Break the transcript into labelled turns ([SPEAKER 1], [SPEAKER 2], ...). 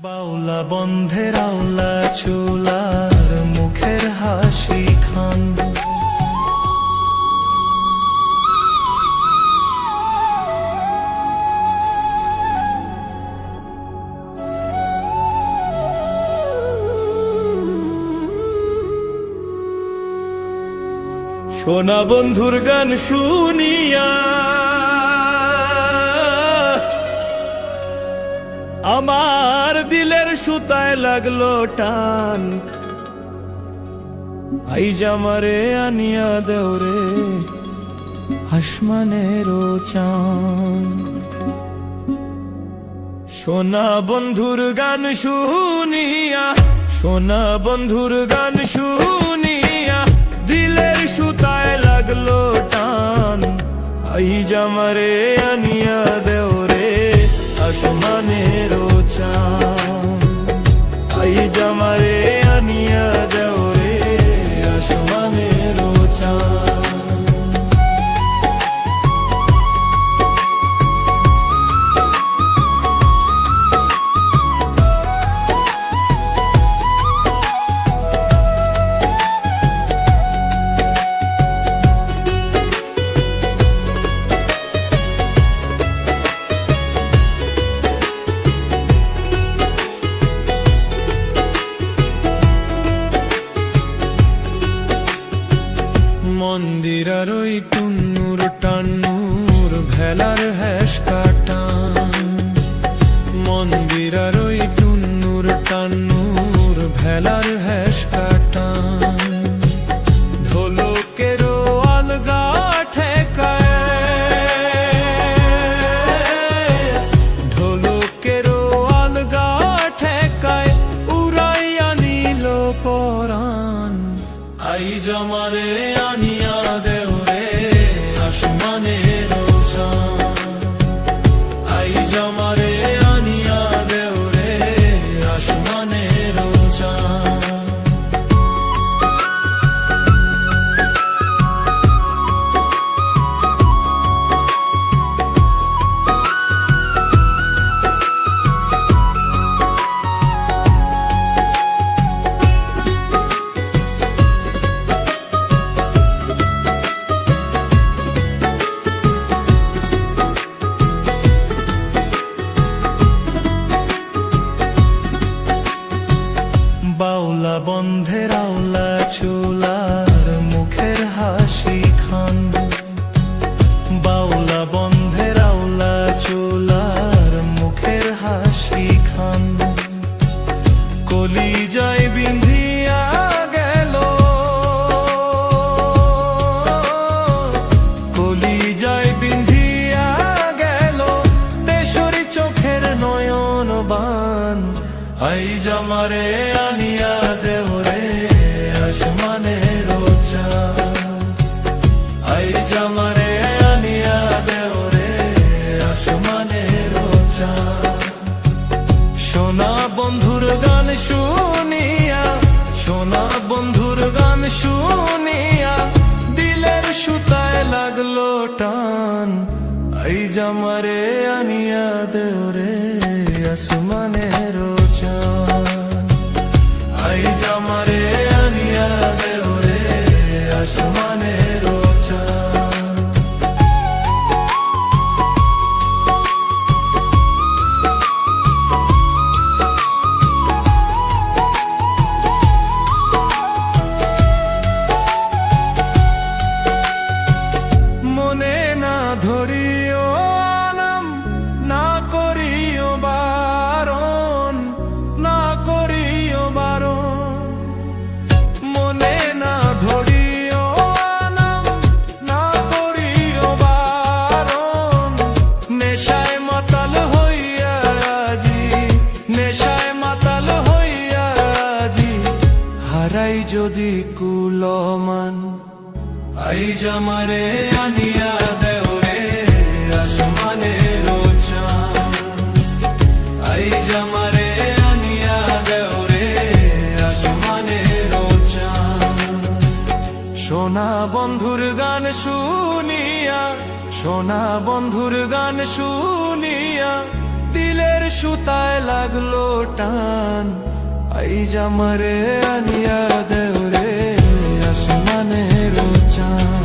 [SPEAKER 1] বাউলা বন্ধের আওলা চুলার মুখের হাসি খান, সোনা বন্ধুর গান শুনিয়া আমার দিলের সুতায় লাগলো টান। আইজ আমারে আনিয়া দেওরে আসমানেরও চান। সোনা বন্ধুর গান শুনিয়া, সোনা বন্ধুর গান শুনিয়া দিলের সুতায় লাগলো টান। আইজ আমারে আনিয়া দেওরে আসমানেরও চান। আইজ আমারে আনিয়া দেওরে আসমানেরও চান। মন্দিরার ওই টুন্নুর টান্নুর ভেলার হ্যাস কাটান। মন্দিরার ওই টুন্নুর টান্নুর ভেলার হ্যাস কাটান। ঢোলকেরও আলগা ঠেকায়, ঢোলকেরও আলগা ঠেকায় উড়াইয়া নিল পরাণ। আইজ আমারে আনিয়া দেওরে আসমানেরও চান। আইজ আমারে আনিয়া দেওরে আসমানেরও চান। বাউলা বন্ধের আওলা চুলার মুখের হাসি খান। বাউলা বন্ধের আওলা চুলার মুখের হাসি খান। কলিজায় বিন্ধিয়া গেল, কলিজায় বিন্ধিয়া গেল তেসরি চোখের নয়ন বান। আইজ আমারে আনিয়া দেওরে আসমানেরও চান। আইজ আমারে আনিয়া দেওরে আসমানেরও চান। সোনা বন্ধুর গান শুনিয়া, সোনা বন্ধুর গান শুনিয়া দিলের সুতায় লাগলো টান। আইজ আমারে আনিয়া দেওরে আসমানেরও চান। আইজ আমারে আনিয়া দেওরে আসমানেরও চান। মনে না ধরিও আনাম, না করিও বারণ, না করিও বারণ। মনে না ধরিও আনাম, না করিও বারণ। নেশায় মাতাল হইয়া আজি, নেশায় মাতাল হইয়া আজি হারাই যদি কুলমান। আইজ আমারে আনিয়া দেওরে আসমানেরও চান। আইজ আমারে আনিয়া দেওরে আসমানেরও চান। সোনা বন্ধুর গান শুনিয়া, সোনা বন্ধুর গান শুনিয়া দিল দিলের সুতায় লাগলো টান, আইজ আমারে আনিয়া দেও রে আসমানের চাঁদ।